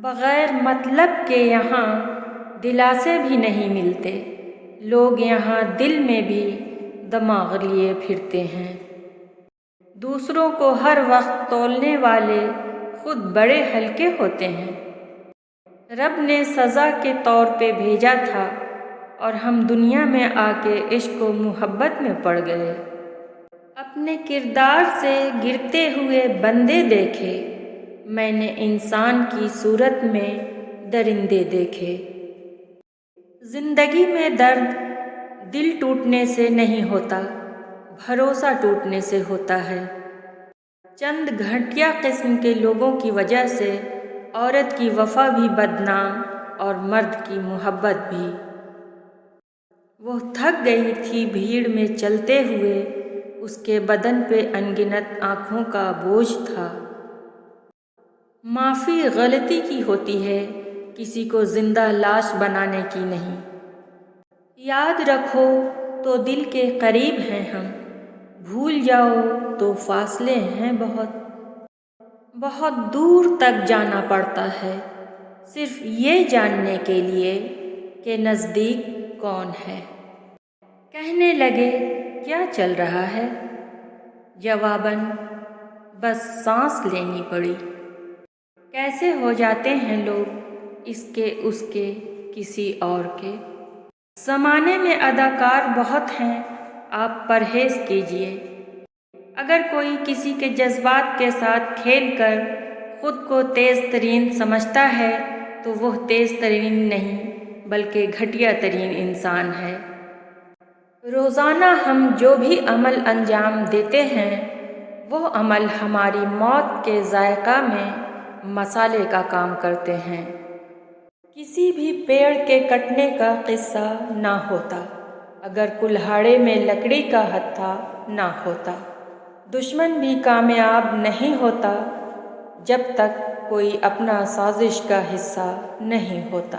بغیر مطلب کے یہاں دلاسے بھی نہیں ملتے، لوگ یہاں دل میں بھی دماغ لیے پھرتے ہیں۔ دوسروں کو ہر وقت تولنے والے خود بڑے ہلکے ہوتے ہیں۔ رب نے سزا کے طور پہ بھیجا تھا اور ہم دنیا میں آ کے عشق و محبت میں پڑ گئے۔ اپنے کردار سے گرتے ہوئے بندے دیکھے، میں نے انسان کی صورت میں درندے دیکھے۔ زندگی میں درد دل ٹوٹنے سے نہیں ہوتا، بھروسہ ٹوٹنے سے ہوتا ہے۔ چند گھٹیا قسم کے لوگوں کی وجہ سے عورت کی وفا بھی بدنام اور مرد کی محبت بھی۔ وہ تھک گئی تھی بھیڑ میں چلتے ہوئے، اس کے بدن پہ انگنت آنکھوں کا بوجھ تھا۔ معافی غلطی کی ہوتی ہے، کسی کو زندہ لاش بنانے کی نہیں۔ یاد رکھو تو دل کے قریب ہیں ہم، بھول جاؤ تو فاصلے ہیں بہت۔ بہت دور تک جانا پڑتا ہے صرف یہ جاننے کے لیے کہ نزدیک کون ہے۔ کہنے لگے کیا چل رہا ہے؟ جواباً بس سانس لینی پڑی۔ کیسے ہو جاتے ہیں لوگ اس کے اس کے کسی اور کے۔ زمانے میں اداکار بہت ہیں، آپ پرہیز کیجیے۔ اگر کوئی کسی کے جذبات کے ساتھ کھیل کر خود کو تیز ترین سمجھتا ہے تو وہ تیز ترین نہیں بلکہ گھٹیا ترین انسان ہے۔ روزانہ ہم جو بھی عمل انجام دیتے ہیں وہ عمل ہماری موت کے ذائقہ میں مصالحے کا کام کرتے ہیں۔ کسی بھی پیڑ کے کٹنے کا قصہ نہ ہوتا اگر کلہاڑے میں لکڑی کا ہتھا نہ ہوتا۔ دشمن بھی کامیاب نہیں ہوتا جب تک کوئی اپنا سازش کا حصہ نہیں ہوتا۔